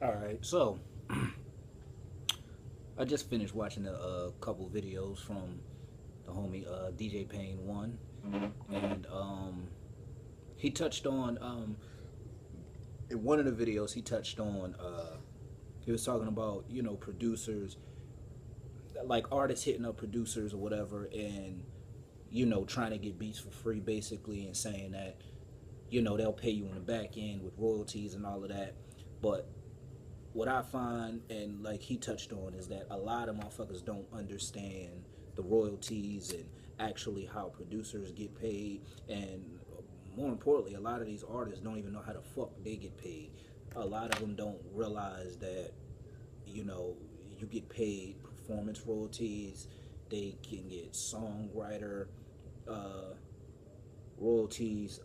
All right, so I just finished watching a couple videos from the homie DJ Payne One, and he touched on in one of the videos he touched on he was talking about producers, like artists hitting up producers or whatever, and trying to get beats for free basically, and saying that they'll pay you on the back end with royalties and all of that. But what I find, and like he touched on, is that a lot of motherfuckers don't understand the royalties and actually how producers get paid, and more importantly, a lot of these artists don't even know how the fuck they get paid. A lot of them don't realize that you know you get paid performance royalties. They can get songwriter uh, royalties,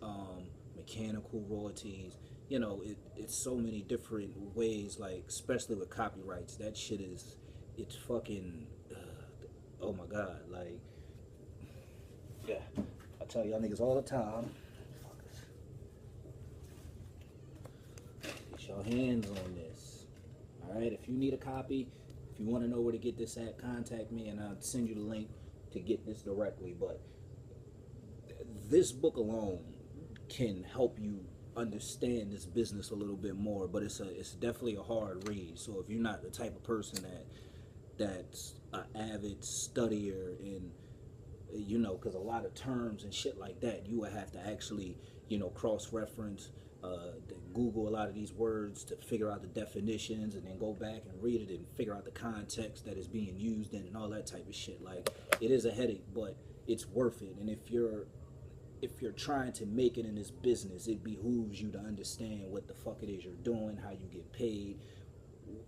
mechanical royalties. It's so many different ways. Like especially with copyrights, that shit is it's fucking. Oh my god! Like yeah, I tell y'all niggas all the time. Get your hands on this. All right, if you need a copy, if you want to know where to get this at, contact me and I'll send you the link to get this directly. But this book alone can help you understand this business a little bit more, but it's definitely a hard read. So if you're not the type of person that's an avid studier, and because a lot of terms and shit like that, you would have to actually cross-reference, Google a lot of these words to figure out the definitions, and then go back and read it and figure out the context that is being used in and all that type of shit. Like, it is a headache, but it's worth it. And if you're trying to make it in this business, it behooves you to understand what the fuck it is you're doing, how you get paid,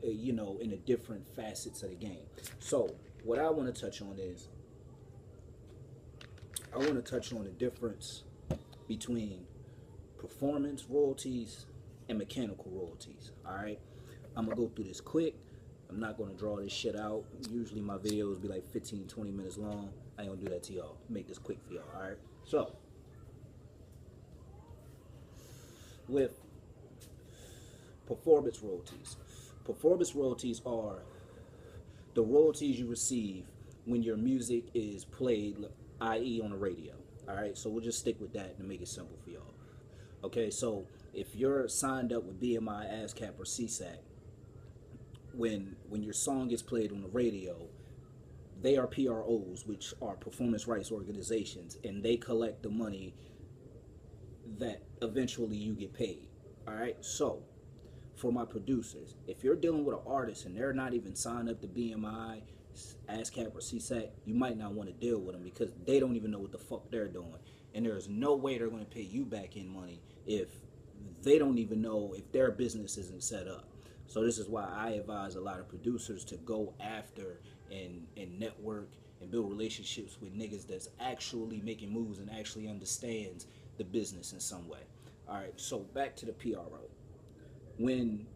in the different facets of the game. So what I want to touch on is, I want to touch on the difference between performance royalties and mechanical royalties. All right, I'm gonna go through this quick. I'm not gonna draw this shit out. Usually my videos be like 15-20 minutes long. I ain't gonna do that to y'all. Make this quick for y'all. All right, so with performance royalties, performance royalties are the royalties you receive when your music is played, i.e. on the radio. All right, so we'll just stick with that to make it simple for y'all. Okay, so if you're signed up with BMI, ASCAP, or CSAC, when your song gets played on the radio, they are PROs, which are performance rights organizations, and they collect the money that eventually you get paid. All right, so for my producers, if you're dealing with an artist and they're not even signed up to BMI, ASCAP, or CSAC, you might not want to deal with them, because they don't even know what the fuck they're doing, and there's no way they're going to pay you back in money if they don't even know, if their business isn't set up. So this is why I advise a lot of producers to go after and network and build relationships with niggas that's actually making moves and actually understands the business in some way. All right, so back to the PRO. When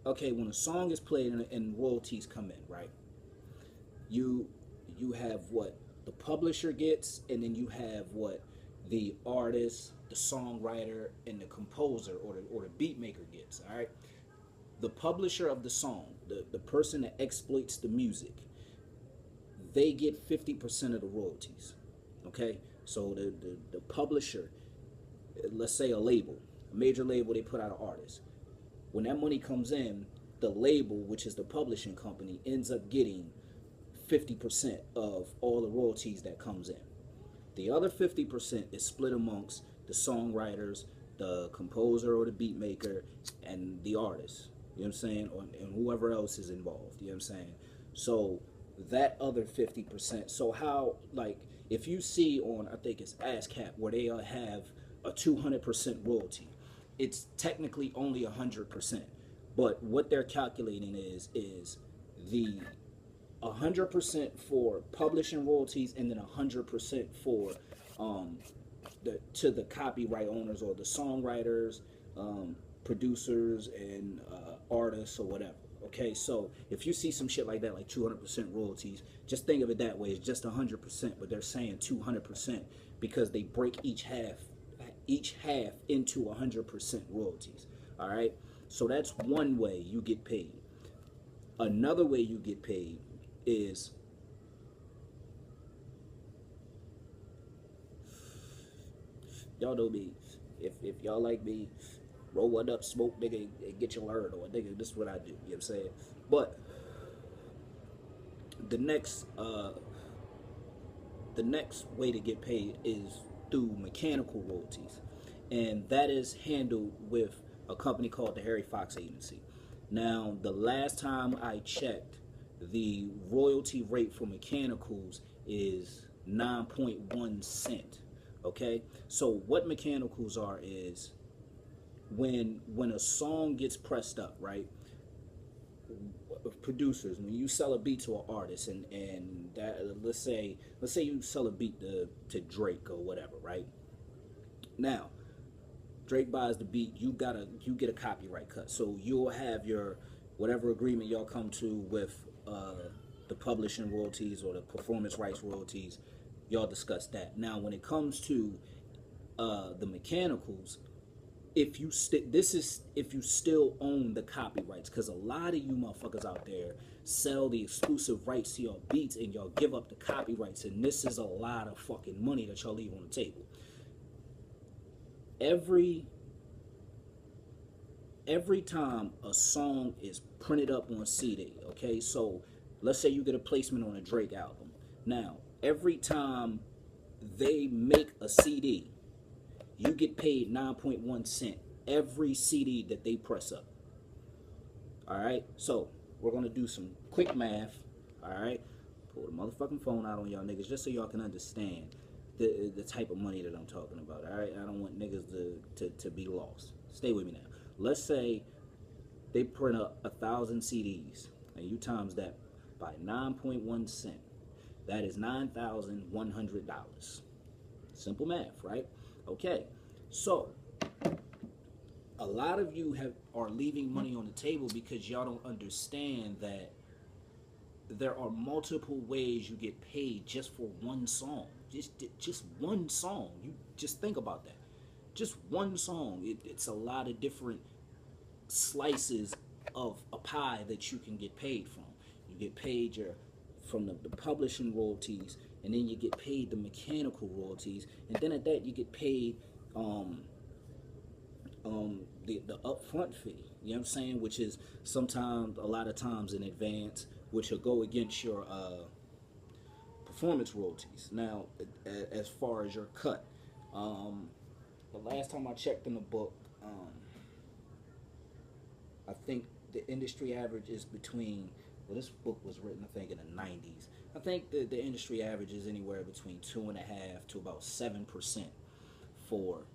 a song is played and royalties come in, right? You have what the publisher gets, and then you have what the artist, the songwriter, and the composer or the beat maker gets. All right, the publisher of the song, the person that exploits the music, they get 50% of the royalties. Okay, so the publisher, let's say a major label, they put out an artist. When that money comes in, the label, which is the publishing company, ends up getting 50% of all the royalties that comes in. The other 50% is split amongst the songwriters, the composer or the beat maker, and the artist. You know what I'm saying? And whoever else is involved. You know what I'm saying? So that other 50%. So how, like, if you see on, I think it's ASCAP, where they have a 200% royalty, it's technically only 100%. But what they're calculating is the 100% for publishing royalties, and then 100% for the copyright owners or the songwriters, producers, and artists or whatever. Okay, so if you see some shit like that, like 200% royalties, just think of it that way. It's just 100%, but they're saying 200% because they break each half into 100% royalties. All right, So that's one way you get paid. Another way you get paid is, y'all know me. If y'all like me, roll one up, smoke, nigga, and get your learn on, nigga. This is what I do. You know what I'm saying? But the next the next way to get paid is through mechanical royalties, and that is handled with a company called the Harry Fox Agency. Now, the last time I checked, the royalty rate for mechanicals is 9.1 cent. Okay, so what mechanicals are is when a song gets pressed up, right? Producers, when you sell a beat to an artist, and that, let's say you sell a beat to Drake or whatever, right? Now, Drake buys the beat, you get a copyright cut, so you'll have your whatever agreement y'all come to with the publishing royalties or the performance rights royalties. Y'all discuss that. Now, when it comes to the mechanicals, if you this is if you still own the copyrights, because a lot of you motherfuckers out there sell the exclusive rights to your beats and y'all give up the copyrights, and this is a lot of fucking money that y'all leave on the table. Every time a song is printed up on CD, okay, so let's say you get a placement on a Drake album. Now, every time they make a CD, you get paid 9.1 cent every CD that they press up. All right, so we're gonna do some quick math. All right, pull the motherfucking phone out on y'all niggas just so y'all can understand the type of money that I'm talking about. All right, I don't want niggas to be lost. Stay with me now. Let's say they print up 1,000 CDs, and you times that by 9.1 cent. That is $9,100. Simple math, right? Okay, so a lot of you are leaving money on the table because y'all don't understand that there are multiple ways you get paid just for one song. Just one song. You just think about that. Just one song. It's a lot of different slices of a pie that you can get paid from. You get paid from the publishing royalties, and then you get paid the mechanical royalties, and then at that you get paid the upfront fee. You know what I'm saying? Which is sometimes, a lot of times in advance, which will go against your performance royalties. Now, as far as your cut, the last time I checked in the book, I think the industry average is between, well, this book was written, I think, in the 90s. I think the industry average is anywhere between 2.5% to about 7% for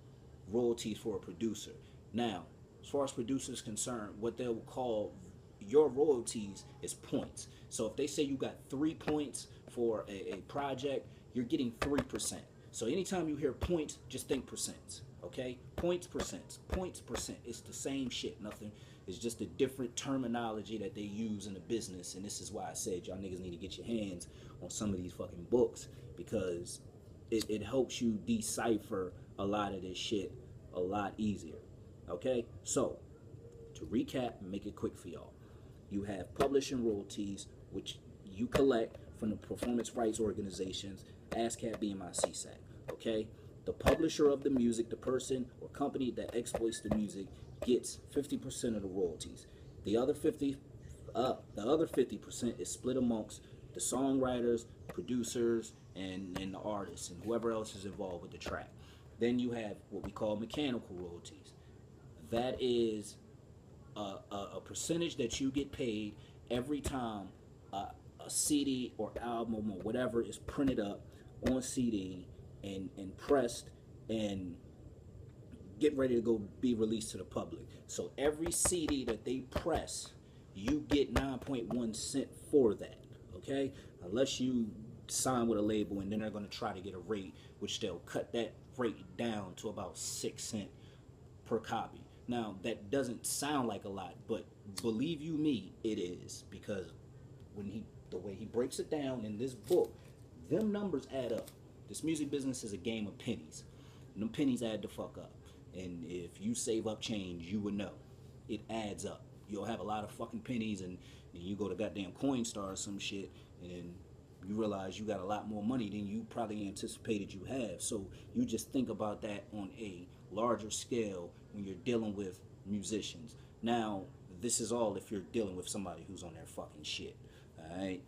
royalties for a producer. Now, as far as producers concerned, what they'll call your royalties is points. So if they say you got 3 points for a project, you're getting 3%. So anytime you hear points, just think percents. Okay? Points, percents. Points, percent. It's the same shit. Nothing. It's just a different terminology that they use in the business. And this is why I said y'all niggas need to get your hands on some of these fucking books, because it helps you decipher a lot of this shit a lot easier. Okay? So, to recap and make it quick for y'all, you have publishing royalties, which you collect from the performance rights organizations, ASCAP, BMI, CSAC. Okay? The publisher of the music, the person or company that exploits the music, gets 50% of the royalties. The other 50% is split amongst the songwriters, producers, and the artists, and whoever else is involved with the track. Then you have what we call mechanical royalties. That is a percentage that you get paid every time a CD or album or whatever is printed up on CD and pressed and get ready to go be released to the public. So every CD that they press, you get 9.1 cent for that. Okay? Unless you sign with a label, and then they're going to try to get a rate, which they'll cut that rate down to about 6 cents per copy. Now, that doesn't sound like a lot, but believe you me, it is, because the way he breaks it down in this book, them numbers add up. This music business is a game of pennies, and them pennies add the fuck up. And if you save up change, you would know. it adds up. You'll have a lot of fucking pennies, and you go to goddamn Coinstar or some shit, and you realize you got a lot more money than you probably anticipated you have. So you just think about that on a larger scale when you're dealing with musicians. Now, this is all if you're dealing with somebody who's on their fucking shit. Alright?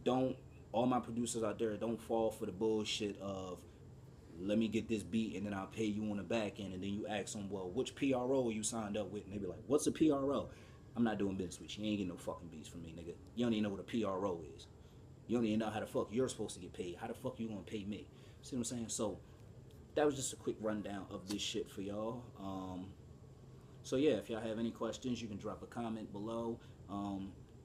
Don't, all my producers out there, don't fall for the bullshit of, let me get this beat and then I'll pay you on the back end, and then you ask them, well, which PRO you signed up with? And they be like, what's a PRO? I'm not doing business with you. You ain't getting no fucking beats from me, nigga. You don't even know what a PRO is. You don't even know how the fuck you're supposed to get paid. How the fuck you gonna pay me? See what I'm saying? So that was just a quick rundown of this shit for y'all. So yeah, if y'all have any questions, you can drop a comment below.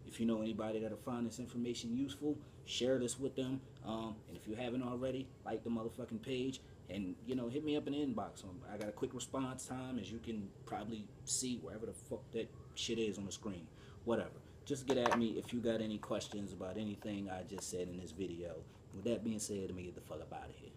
If you know anybody that'll find this information useful, share this with them. And if you haven't already, like the motherfucking page, and hit me up in the inbox. I got a quick response time, as you can probably see wherever the fuck that shit is on the screen. Whatever. Just get at me if you got any questions about anything I just said in this video. With that being said, let me get the fuck up out of here.